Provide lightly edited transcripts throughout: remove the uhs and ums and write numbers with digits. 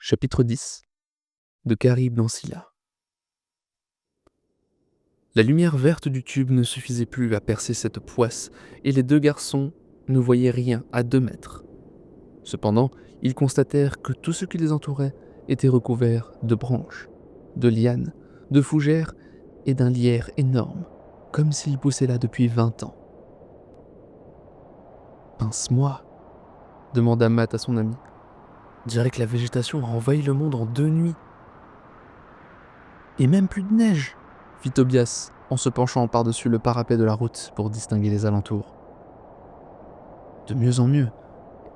Chapitre 10 de Caribe dans Scylla. La lumière verte du tube ne suffisait plus à percer cette poisse, et les deux garçons ne voyaient rien à 2 mètres. Cependant, ils constatèrent que tout ce qui les entourait était recouvert de branches, de lianes, de fougères et d'un lierre énorme, comme s'il poussait là depuis 20 ans. « Pince-moi » demanda Matt à son ami. « Dirait que la végétation a envahi le monde en 2 nuits. » « Et même plus de neige !» fit Tobias, en se penchant par-dessus le parapet de la route pour distinguer les alentours. « De mieux en mieux.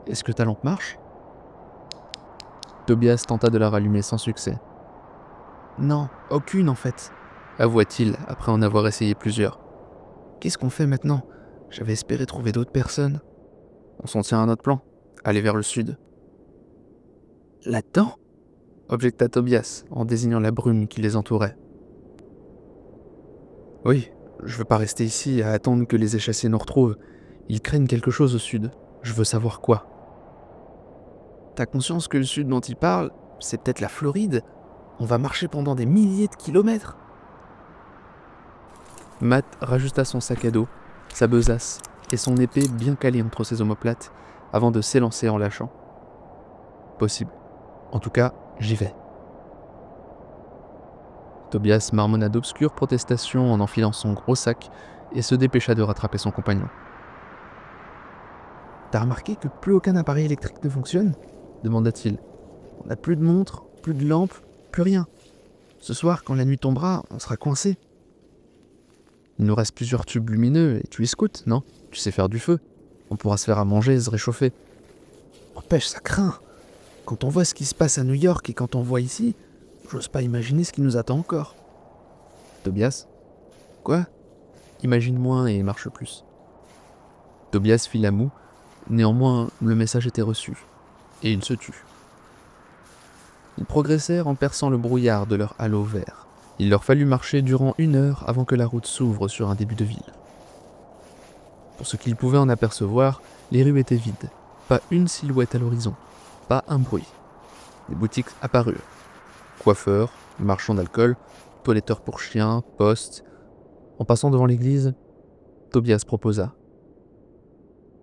Est-ce que ta lampe marche ?» Tobias tenta de la rallumer sans succès. « Non, aucune en fait, » avoua-t-il après en avoir essayé plusieurs. « Qu'est-ce qu'on fait maintenant ? J'avais espéré trouver d'autres personnes. » « On s'en tient à notre plan, aller vers le sud. »« Là-dedans ?» objecta Tobias en désignant la brume qui les entourait. « Oui, je veux pas rester ici à attendre que les échassés nous retrouvent. Ils craignent quelque chose au sud. Je veux savoir quoi. »« T'as conscience que le sud dont ils parlent, c'est peut-être la Floride ? On va marcher pendant des milliers de kilomètres. » Matt rajusta son sac à dos, sa besace et son épée bien calée entre ses omoplates avant de s'élancer en lâchant. « Possible. En tout cas, j'y vais. » Tobias marmonna d'obscures protestations en enfilant son gros sac et se dépêcha de rattraper son compagnon. « T'as remarqué que plus aucun appareil électrique ne fonctionne ? » demanda-t-il. « On n'a plus de montre, plus de lampe, plus rien. Ce soir, quand la nuit tombera, on sera coincé. » « Il nous reste plusieurs tubes lumineux et tu es scout, non ? Tu sais faire du feu. On pourra se faire à manger et se réchauffer. » « Empêche, ça craint. Quand on voit ce qui se passe à New York et quand on voit ici, j'ose pas imaginer ce qui nous attend encore. » Tobias ? Quoi ? Imagine moins et marche plus. Tobias fit la moue. Néanmoins, le message était reçu, et il se tut. Ils progressèrent en perçant le brouillard de leur halo vert. Il leur fallut marcher durant 1 heure avant que la route s'ouvre sur un début de ville. Pour ce qu'ils pouvaient en apercevoir, les rues étaient vides. Pas une silhouette à l'horizon, pas un bruit. Les boutiques apparurent. Coiffeurs, marchands d'alcool, toiletteurs pour chiens, postes. En passant devant l'église, Tobias proposa.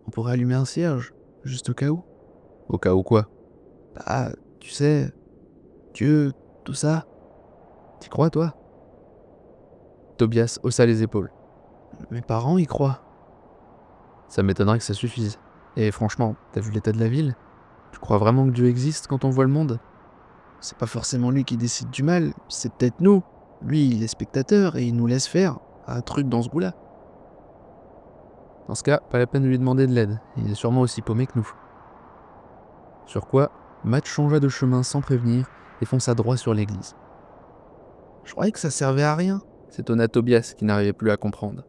« On pourrait allumer un cierge, juste au cas où. » « Au cas où quoi ? » « Bah, tu sais, Dieu, tout ça. T'y crois, toi ?» Tobias haussa les épaules. « Mes parents y croient. » « Ça m'étonnerait que ça suffise. Et franchement, t'as vu l'état de la ville ? Tu crois vraiment que Dieu existe quand on voit le monde ? C'est pas forcément lui qui décide du mal, c'est peut-être nous. Lui, il est spectateur et il nous laisse faire un truc dans ce goût-là. » Dans ce cas, pas la peine de lui demander de l'aide, il est sûrement aussi paumé que nous. Sur quoi, Matt changea de chemin sans prévenir et fonça droit sur l'église. « Je croyais que ça servait à rien, » s'étonna Tobias qui n'arrivait plus à comprendre.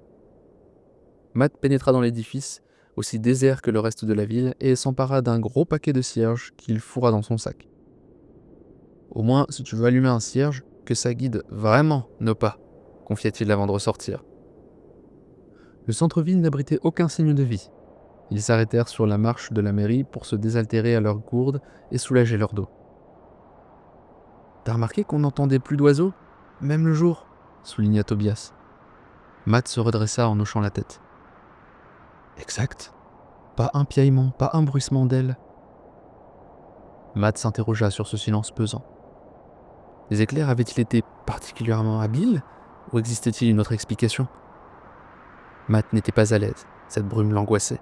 Matt pénétra dans l'édifice, aussi désert que le reste de la ville, et s'empara d'un gros paquet de cierges qu'il fourra dans son sac. « Au moins, si tu veux allumer un cierge, que ça guide vraiment nos pas, » confia-t-il avant de ressortir. Le centre-ville n'abritait aucun signe de vie. Ils s'arrêtèrent sur la marche de la mairie pour se désaltérer à leurs gourdes et soulager leur dos. « T'as remarqué qu'on n'entendait plus d'oiseaux, même le jour ?» souligna Tobias. Matt se redressa en hochant la tête. « Exact. Pas un piaillement, pas un bruissement d'ailes. » Matt s'interrogea sur ce silence pesant. Les éclairs avaient-ils été particulièrement habiles, ou existait-il une autre explication ? Matt n'était pas à l'aise, cette brume l'angoissait.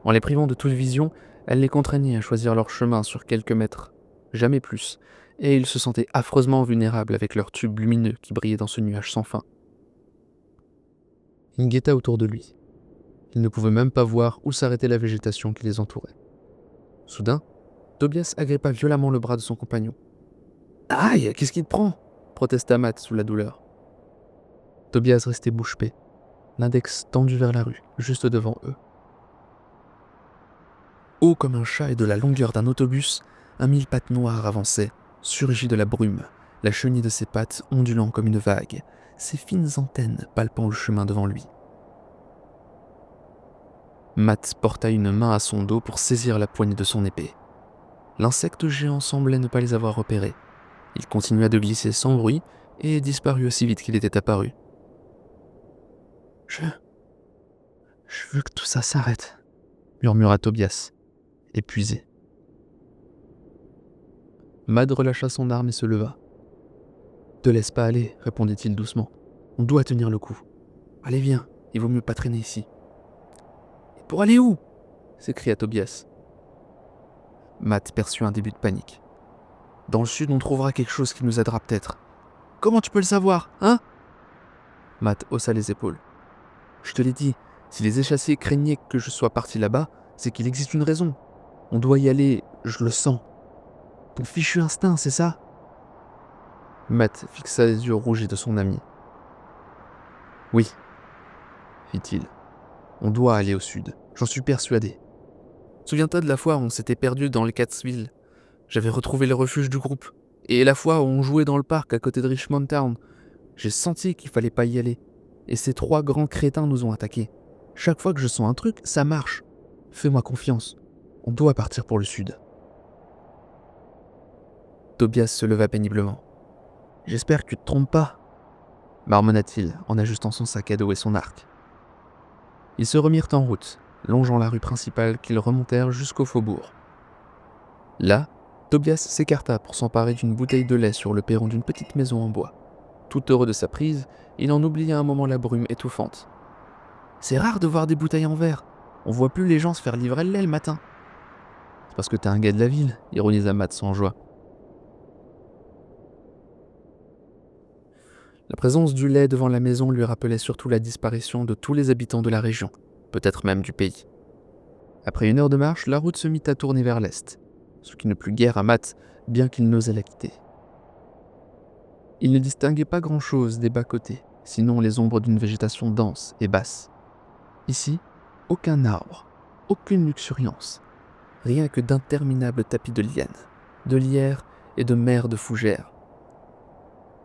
En les privant de toute vision, elle les contraignait à choisir leur chemin sur quelques mètres, jamais plus, et ils se sentaient affreusement vulnérables avec leurs tubes lumineux qui brillaient dans ce nuage sans fin. Il guetta autour de lui. Il ne pouvait même pas voir où s'arrêtait la végétation qui les entourait. Soudain, Tobias agrippa violemment le bras de son compagnon. « Aïe, qu'est-ce qui te prend ?» protesta Matt sous la douleur. Tobias restait bouche bée, l'index tendu vers la rue, juste devant eux. Haut comme un chat et de la longueur d'un autobus, un mille-pattes noir avançait, surgi de la brume, la chenille de ses pattes ondulant comme une vague, ses fines antennes palpant le chemin devant lui. Matt porta une main à son dos pour saisir la poignée de son épée. L'insecte géant semblait ne pas les avoir repérés. Il continua de glisser sans bruit et disparut aussi vite qu'il était apparu. Je veux que tout ça s'arrête, murmura Tobias, épuisé. Matt relâcha son arme et se leva. Te laisse pas aller, répondit-il doucement. On doit tenir le coup. Allez, viens, il vaut mieux pas traîner ici. Et pour aller où s'écria Tobias. Matt perçut un début de panique. Dans le sud, on trouvera quelque chose qui nous aidera peut-être. Comment tu peux le savoir, hein Matt haussa les épaules. Je te l'ai dit, si les échassiers craignaient que je sois parti là-bas, c'est qu'il existe une raison. On doit y aller, je le sens. Ton fichu instinct, c'est ça Matt fixa les yeux rougis de son ami. Oui, fit-il. On doit aller au sud, j'en suis persuadé. Souviens-toi de la fois où on s'était perdu dans les Catskills. J'avais retrouvé le refuge du groupe. Et la fois où on jouait dans le parc à côté de Richmond Town. J'ai senti qu'il fallait pas y aller. Et ces 3 grands crétins nous ont attaqués. Chaque fois que je sens un truc, ça marche. Fais-moi confiance. On doit partir pour le sud. Tobias se leva péniblement. J'espère que tu te trompes pas, marmonna-t-il en ajustant son sac à dos et son arc. Ils se remirent en route, longeant la rue principale qu'ils remontèrent jusqu'au faubourg. Là, Tobias s'écarta pour s'emparer d'une bouteille de lait sur le perron d'une petite maison en bois. Tout heureux de sa prise, il en oublia un moment la brume étouffante. C'est rare de voir des bouteilles en verre. On voit plus les gens se faire livrer le lait le matin. C'est parce que t'es un gars de la ville, ironisa Matt sans joie. La présence du lait devant la maison lui rappelait surtout la disparition de tous les habitants de la région, peut-être même du pays. Après 1 heure de marche, la route se mit à tourner vers l'est, ce qui ne plut guère à Matt, bien qu'il n'osait la quitter. Il ne distinguait pas grand-chose des bas-côtés, sinon les ombres d'une végétation dense et basse. Ici, aucun arbre, aucune luxuriance, rien que d'interminables tapis de lianes, de lierres et de mers de fougères.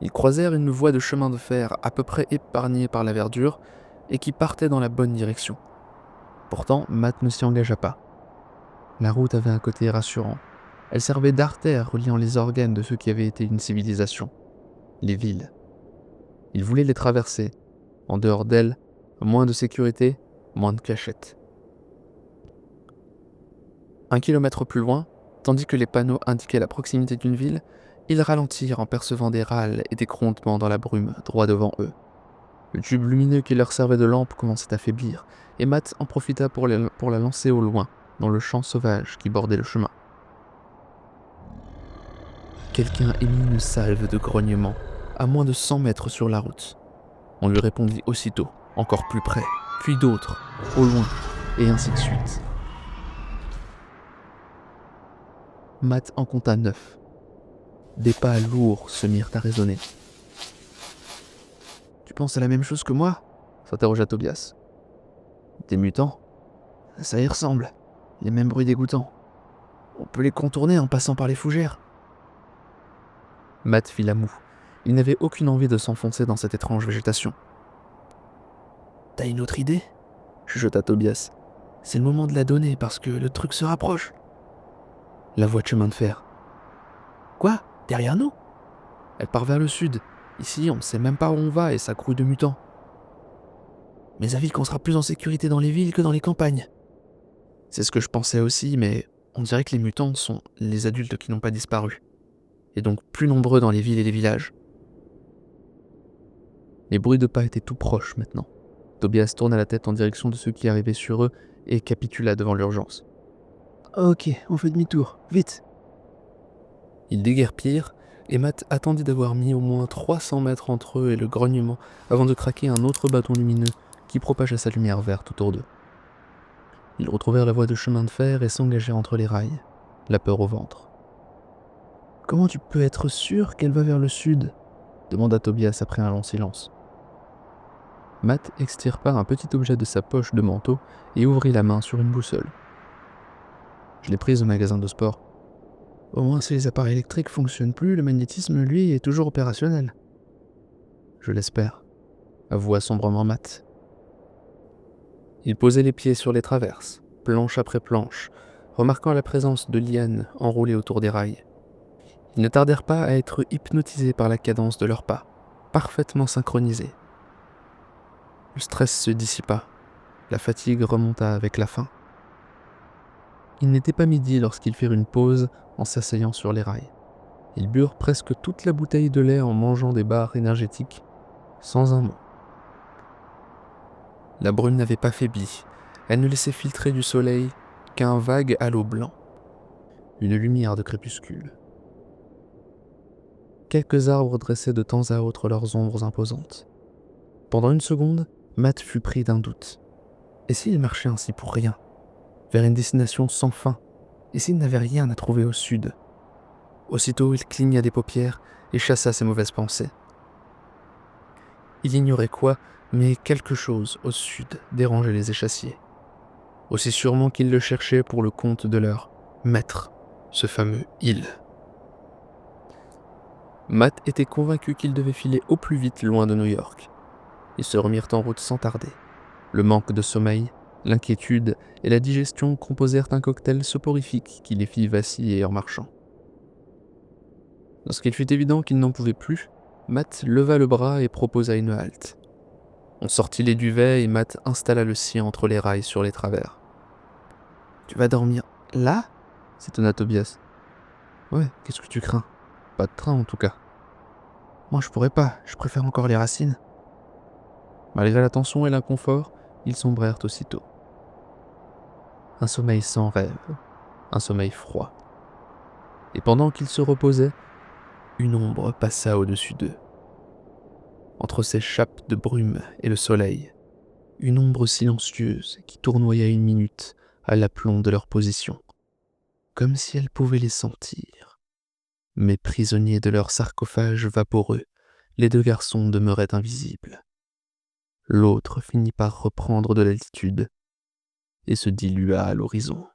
Ils croisèrent une voie de chemin de fer à peu près épargnée par la verdure et qui partait dans la bonne direction. Pourtant, Matt ne s'y engagea pas. La route avait un côté rassurant. Elle servait d'artère reliant les organes de ce qui avait été une civilisation, les villes. Il voulait les traverser. En dehors d'elles, moins de sécurité, moins de cachette. 1 kilomètre plus loin, tandis que les panneaux indiquaient la proximité d'une ville, ils ralentirent en percevant des râles et des grondements dans la brume, droit devant eux. Le tube lumineux qui leur servait de lampe commençait à faiblir, et Matt en profita pour la lancer au loin, dans le champ sauvage qui bordait le chemin. Quelqu'un émit une salve de grognements, à moins de 100 mètres sur la route. On lui répondit aussitôt, encore plus près, puis d'autres, au loin, et ainsi de suite. Matt en compta 9. Des pas lourds se mirent à résonner. « Tu penses à la même chose que moi ?» s'interrogea Tobias. « Des mutants ? Ça y ressemble. Les mêmes bruits dégoûtants. On peut les contourner en passant par les fougères. » Matt fit la moue. Il n'avait aucune envie de s'enfoncer dans cette étrange végétation. « T'as une autre idée ?» chuchota Tobias. « C'est le moment de la donner parce que le truc se rapproche. » La voie de chemin de fer. « Quoi ? Derrière nous ?» Elle part vers le sud. Ici, on ne sait même pas où on va et ça grouille de mutants. Mais avis qu'on sera plus en sécurité dans les villes que dans les campagnes. C'est ce que je pensais aussi, mais on dirait que les mutants sont les adultes qui n'ont pas disparu. Et donc plus nombreux dans les villes et les villages. Les bruits de pas étaient tout proches maintenant. Tobias tourna la tête en direction de ceux qui arrivaient sur eux et capitula devant l'urgence. « Ok, on fait demi-tour, vite !» Ils déguerpirent, et Matt attendit d'avoir mis au moins 300 mètres entre eux et le grognement avant de craquer un autre bâton lumineux qui propagea sa lumière verte autour d'eux. Ils retrouvèrent la voie de chemin de fer et s'engagèrent entre les rails, la peur au ventre. « Comment tu peux être sûr qu'elle va vers le sud ?» demanda Tobias après un long silence. Matt extirpa un petit objet de sa poche de manteau et ouvrit la main sur une boussole. « Je l'ai prise au magasin de sport. Au moins si les appareils électriques fonctionnent plus, le magnétisme, lui, est toujours opérationnel. »« Je l'espère, » avoua sombrement Matt. Il posait les pieds sur les traverses, planche après planche, remarquant la présence de lianes enroulées autour des rails. Ils ne tardèrent pas à être hypnotisés par la cadence de leurs pas, parfaitement synchronisés. Le stress se dissipa, la fatigue remonta avec la faim. Il n'était pas midi lorsqu'ils firent une pause en s'asseyant sur les rails. Ils burent presque toute la bouteille de lait en mangeant des barres énergétiques, sans un mot. La brume n'avait pas faibli, elle ne laissait filtrer du soleil qu'un vague halo blanc, une lumière de crépuscule. Quelques arbres dressaient de temps à autre leurs ombres imposantes. Pendant une seconde, Matt fut pris d'un doute. Et s'il marchait ainsi pour rien, vers une destination sans fin, et s'il n'avait rien à trouver au sud? Aussitôt, il cligna des paupières et chassa ses mauvaises pensées. Il ignorait quoi, mais quelque chose au sud dérangeait les échassiers. Aussi sûrement qu'ils le cherchaient pour le compte de leur maître, ce fameux île. Matt était convaincu qu'il devait filer au plus vite loin de New York. Ils se remirent en route sans tarder. Le manque de sommeil, l'inquiétude et la digestion composèrent un cocktail soporifique qui les fit vaciller en marchant. Lorsqu'il fut évident qu'il n'en pouvait plus, Matt leva le bras et proposa une halte. On sortit les duvets et Matt installa le sien entre les rails sur les travers. « Tu vas dormir là ?» s'étonna Tobias. « Ouais, qu'est-ce que tu crains ? Pas de train en tout cas. »« Moi je pourrais pas, je préfère encore les racines. » Malgré la tension et l'inconfort, ils sombrèrent aussitôt. Un sommeil sans rêve, un sommeil froid. Et pendant qu'ils se reposaient, une ombre passa au-dessus d'eux. Entre ces chape de brume et le soleil, une ombre silencieuse qui tournoya une minute à l'aplomb de leur position, comme si elle pouvait les sentir. Mais prisonniers de leur sarcophage vaporeux, les deux garçons demeuraient invisibles. L'autre finit par reprendre de l'altitude et se dilua à l'horizon.